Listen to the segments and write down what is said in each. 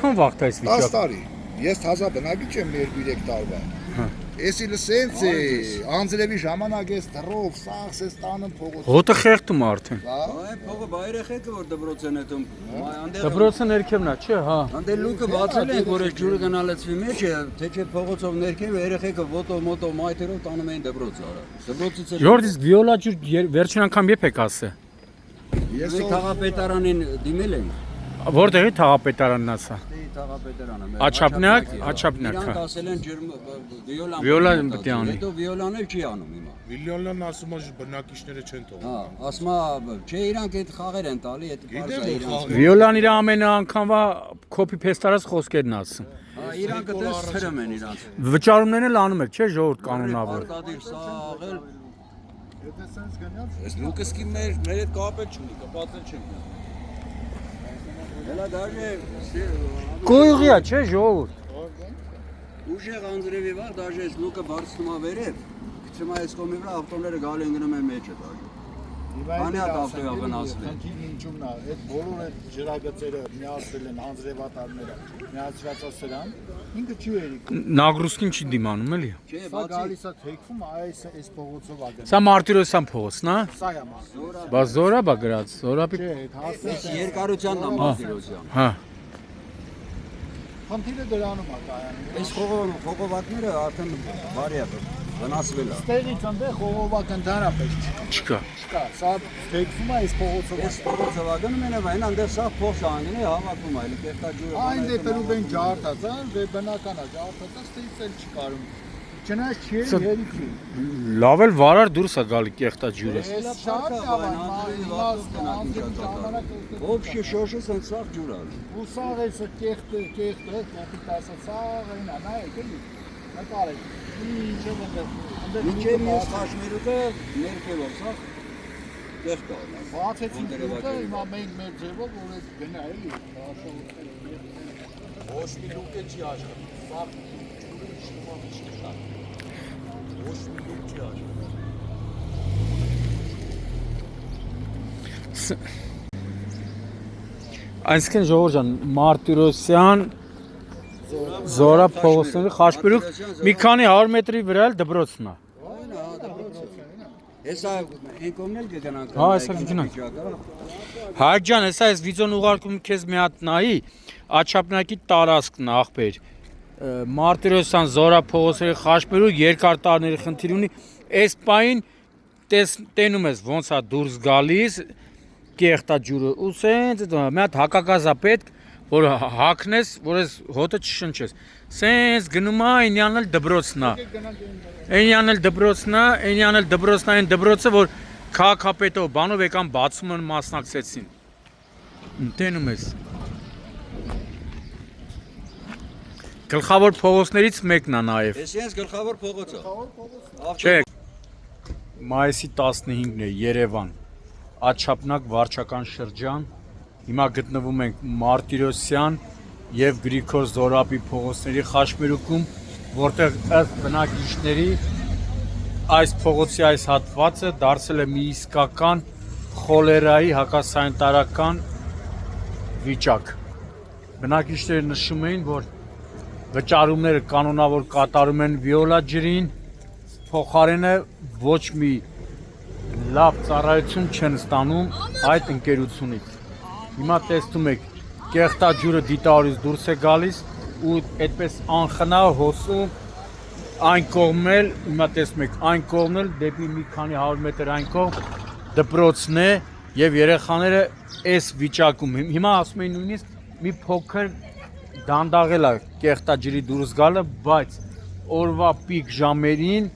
Որքան վաղ է այս 10 վիճակը։ տարի։ Ես թազա բնակիչ եմ 2-3 տարվա։ Էսի լսենց է, անձրևի ժամանակ ես դրով, սաղս ես տանում փողոց։ Հոտը խեղդում է արդեն։ Այ փողը բայրեխեկը որ դբրոցեն հետում։ Դպրոցը ներքևն է, չէ, հա։ Անդե լուկը բացել ենք որ այս ջուրը գնալեցվի մեջ է, թե չէ փողոցով ներքև երեխեքը ոտո մոտո մայթերով տանում էին դպրոց արա։ Դպրոցից էլ Ժորժ իսկ վիոլա ջուր վերջին անգամ երբ եք ասել։ Ես քաղաքապետարանին դիմել ենք։ Որտեղի թաղապետարանն ասա։ Թաղապետարանը։ Աչափնյակ, Իրանք հա։ ասել են վիոլան։ Վիոլան պետք է անի։ Հետո վիոլան էլ չի անում հիմա։ Միլիոններն ասում է բնակիչները չեն թողնում։ Հա, ասում է, չէ, իրանք այդ խաղեր են տալի, այդ բարձր իրանք։ Վիոլան իր ամեն անգամվա կոպի պեստարած խոսքերն ասում։ Հա, իրանք դες թրում են իրանք։ Վճարումներն էլ անում եք, չէ, ժողովուրդ կանոնավոր։ Արտադիր սաղել։ Այս լուկսկի մեր հետ կապել չունի, կապացել չենք։ Հələ դաժե Գույղի է, չէ, ժողովուրդ։ ուժեղ անձրևի վրա դաժե այս լուկը բարձնում է վերև։ Գցում է այս կողմի վրա ավտոները գալի են գնում են մեջը դաժե։ Անյակ ավտոյա վնասվել։ Ինչումն է, այդ բոլոր այդ ջրագծերը միացրել են անձրևատարները, միացրած սրան, ինքը չի երի։ Նագրուսկին չի դիմանում էլի։ Չէ, Սա բացի գալիս է թեքվում, այս փողոցով է գնում։ Սա Մարտիրոսյան փողոցն է։ Սա է մասը։ Բա զորա բա գրած, զորապի։ Չէ, այդ հասնես երկարությանն է մարտիրոսյան։ Հա։ խնդիրը դրանում է կայանում։ Այս խողովակները արդեն բարի է վնասվել է։ Ստեղից ընդ խողովակ ընդհանրապես Չկա։ չկա, սա թեքվում է այս փողոցով։ Այս փողոցով ագնում են այն այնտեղ սա փողջ անգին է հավաքում այլ կերտա ջուրը։ Այն դե տրուբ են ջարդած, հա, դե բնական է, ջարդած, ստեղից էլ չի կարում։ Չնայած չի հերիքի։ Լավ էլ վարար դուրս է գալի կեղտա ջուրը։ Ես շատ լավ Вообще շոշը սենց սաղ ջուր է։ ու սաղ էս կեղտը, կոպիտ ասած, սաղ այնա, նայեք էլի։ Նկարեք։ Ինչ է այնտեղ։ Մինչև մյուս խաշմերուկը ներքևով սաղ կեղտ է։ Բացեցին դուքը, հիմա մենք մեր ձևով որ այդ գնա էլի, Ոչ մի լուկ չի աշխատում։ Սա ջուրը շիմա չի շատ։ Ոչ մի լուկ չի աշխատում։ Այսինքն ժողովուրդ ջան, Մարտիրոսյան Զորա փողոցների խաչպերուկ մի քանի 100 մետրի վրա էլ դպրոցն է։ Այն հա դպրոցը։ Հեսա այն կողմն էլ կգնանք։ Հա, հեսա կգնանք։ Հայր ջան, հեսա այս վիդեոն ուղարկում քեզ մի հատ նայի, Աչափնակի տարածքն է ախպեր։ Մարտիրոսյան Զորա փողոցների խաչպերուկ երկար տարիների խնդիր ունի։ Այս պահին տենում ես ոնց է դուրս գալիս կեղտա ջուրը ու սենց մի հատ հակագազա պետք որ հակնես որ ես հոտը չշնչես սենց գնում է այնյանն էլ դպրոցն է այնյանն էլ դպրոցն է այնյանն էլ դպրոցն է այն դպրոցը որ քաղաքապետով բանով եկան բացում են մասնակցեցին տենում ես գլխավոր փողոցներից մեկն է նաև Ես ես գլխավոր փողոցը։ չէ մայիսի 15-ն է Երևան Աչափնակ վարչական շրջան հիմա գտնվում ենք Մարտիրոսյան եւ Գրիգոր Զորապի փողոցների խաչմերուկում որտեղ ըստ բնակիչների այս փողոցի այս հատվածը դարձել է մի իսկական խոլերայի հակասանիտարական վիճակ բնակիչները նշում էին որ վճարումները կանոնավոր կատարում են վիոլա ջրին փոխարենը ոչ մի լավ ծառայություն չեն ստանում այդ ընկերությունից։ Հիմա տեսնում եք կեղտա ջուրը դիտարից դուրս է գալիս ու այդպես անխնա հոսում այն կողմն էլ հիմա տեսնում եք այն կողմն էլ դեպի մի քանի 100 մետր այն կողմ դպրոցն է եւ երեխաները այս վիճակում հիմա ասում են նույնիսկ մի փոքր դանդաղել է կեղտա ջրի դուրս գալը բայց օրվա պիկ ժամերին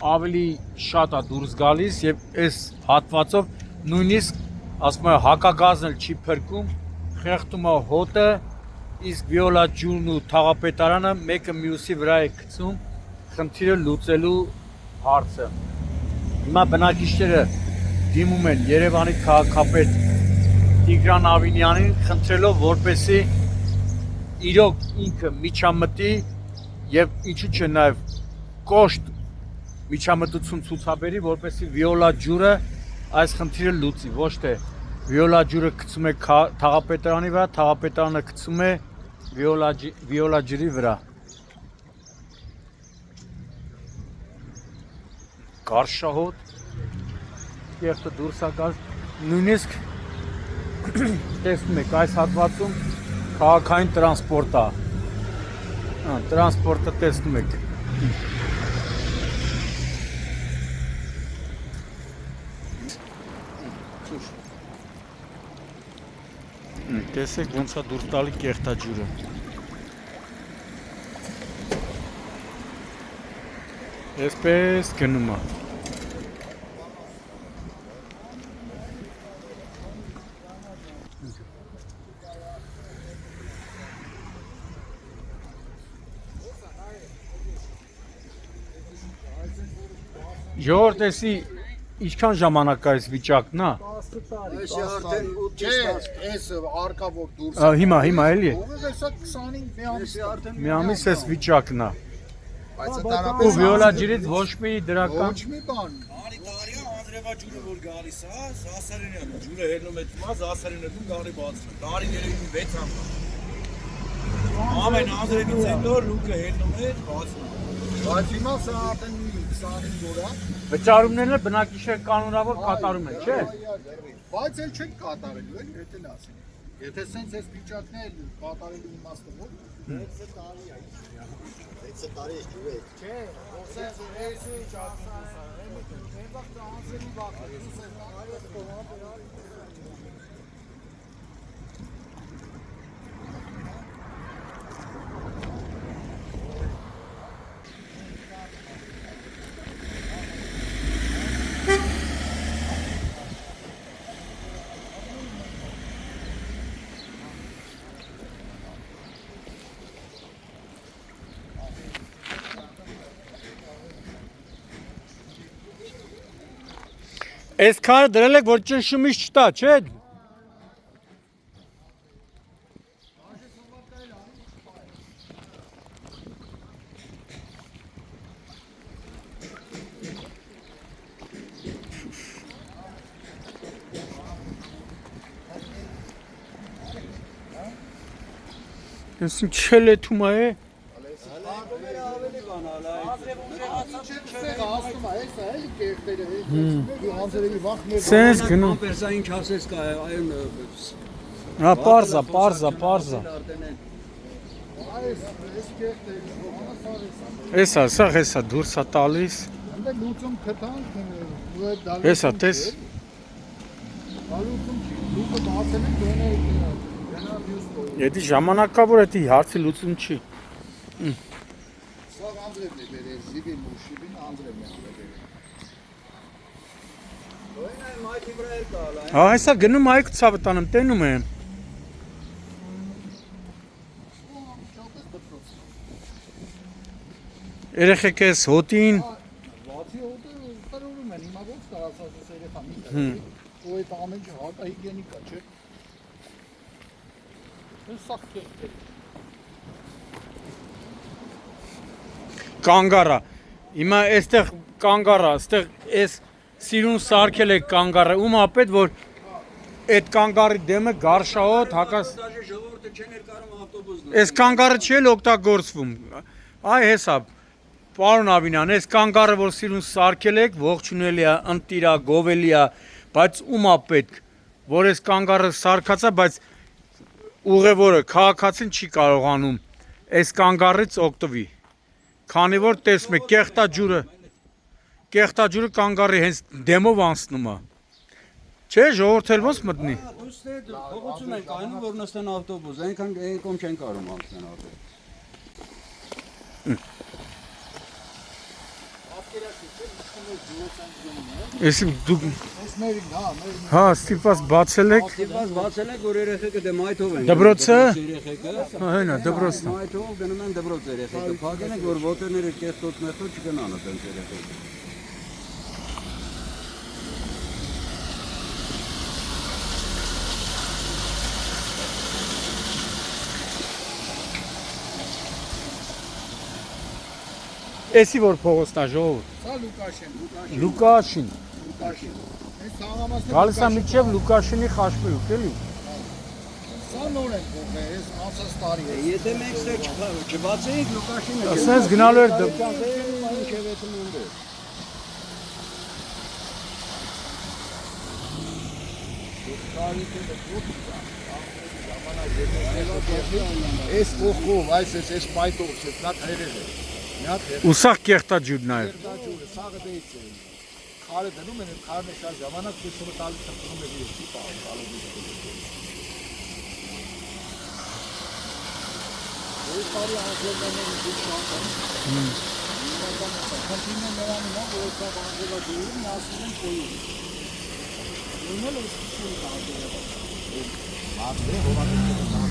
ավելի շատ է դուրս գալիս եւ այս հատվածով նույնիսկ ասում եմ հակագազն էլ չի փրկում խեղդում է հոտը իսկ վիոլա ջուրն ու թաղապետարանը մեկը մյուսի վրա է գցում խնդիրը լուծելու հարցը հիմա բնակիչները դիմում են Երևանի քաղաքապետ Տիգրան Ավինյանին խնդրելով որպեսզի իրոք ինքը միջամտի եւ ինչու՞ չէ նաեւ կոշտ միջամտություն ցուցաբերի, որպեսզի վիոլա ջուրը այս խնդիրը լուծի, ոչ թե վիոլա ջուրը գցում է թաղապետարանի վրա, թաղապետարանը գցում է վիոլա ջրի վրա։ Կարշահոտ կեղտը դուրս է գալ, նույնիսկ տեսնում եք այս հատվածում քաղաքային տրանսպորտ է։ Տրանսպորտը տեսնում եք։ Տեսեք ոնց է դուրս տալի կեղտաջուրը։ Այսպես գնում է։ Ժողովուրդ, էսի ինչքան ժամանակ է այս վիճակն է։ Այսի արդեն 8-ից Չէ, 10 այս արկա որ դուրս Հիմա էլի է։ ով է սա 25 մի ամիս Այսի արդեն Մի ամիս էս վիճակն է։ բայց Ու տարապես վիոլա ջրից ոչ մի դրական ոչ մի բան Տարիա Անդրեվա ջուրը որ գալիս է, Զասարենյանը ջուրը հելնում է թիմա, Զասարենյանը գարի բացում։ Տարիների 6 անգամ։ Ամեն Անդրեվից հետո լուկը հելնում է, բացում։ բայց հիմա սա արդեն 25 օր է վճարումներն էլ բնակիչը կանոնավոր կատարում են, չէ՞։ բայց էլ չեք կատարելու էլ եթե լասին եթե սենց այս վիճակն է կատարելու իմաստը որ 6 տարի է 6 տարի է ջուրը չէ ոսես այս վիճակն է վաղ անցնի վաղ այս կողմը Այս քարը դրել եք, որ ճնշումից չտա, չէ՞։ Ես ինչ չելեթում է։ Սենց գնում։ Պերսա ինչ ասես կա, այո։ Հա, պարզա։ Էսա դուրս է տալիս։ լուծում քթանք ու այդ դալու Էսա տես։ լուծում չի լուկը բացել են գոնե գնա մյուս կողմ Էդի ժամանակավոր էդի հարցի լուծում չի։ Սա Անդրեվն է բերել, զիվին մուշիվին Անդրեվն է բերել։ Ոյն այ մայթի վրա էլ կա, լա։ Հա, հեսա գնում այ ցավը տանում, տենում եմ։ Երեխեք էս հոտին Բացի հոտը տրորում են, հիմա ոնց կարացած ես երեխա մի տա։ Ու այդ ամեն ինչ հակահիգիենիկ է, չէ։ Սա կերտ է։ կանգարա։ Հիմա այստեղ կանգարա, այստեղ էս սիրուն սարքել է կանգարը, ում ապետ որ այդ կանգարի դեմը գարշահոտ հակաս Դաժե ժողովուրդը չեն երկարում ավտոբուսն։ Այս կանգարը չի էլ օգտագործվում։ Այ հեսա Պարոն Ավինյան, այս կանգարը որ սիրուն սարքել եք, ողջունելի է, ընտիր է, գովելի է, բայց ում է պետք, որ այս կանգարը սարքած է, բայց ուղևորը քաղաքացին չի կարողանում այս կանգարից օգտվի։ Քանի որ տեսնում եք, կեղտաջուրը կանգարի հենց դեմով անցնում է։ Չէ, ժողովուրդը ոնց մտնի։ Ուստի փողոցում են կայանում որ նստեն ավտոբուս, այնքան կոմ չեն կարում անցնել ավտոբուս։ Էսի դուք Այս մերին, հա, մերին։ հա, ստիպված բացել եք։ Ստիպված բացել եք որ երեխեքը դե մայթով են։ Դպրոցը։ Երեխեքը։ Հա, հենա, դպրոցն է։ Մայթով գնում են դպրոց երեխեքը։ Փակել են որ ոտերները կեղտոտ մեխտոտ չգնան այդպես երեխեքը։ Էսի որ փողոցն է ժողովուրդ։ Սա Լուկաշեն, Լուկաշին։ Լուկաշեն։ Այս ցաղամասը Գալիս է միջև Լուկաշինի խաչմերուկ, էլի։ Սա նոր են կողմը, ես անցած տարի է։ Եթե մենք ստեղ չբացեինք Լուկաշինը։ Ասես գնալու էր Այս կողքով, այս պայտով, նա թերեր է։ Ուսախ կեղտաջուր նաև։ Սաղը դեից է։ Քարը դնում են, այդ քարն է շատ ժամանակ քսումը տալիս թփում է երկի տալով։ Այս տարի անգլերենը դու շանսան։ Քանտինը նրանն է, որ դա բանջելա դուրս, ասում են կոյում։ Նույնը լույսի դարձել է։ Ահա, հովանից։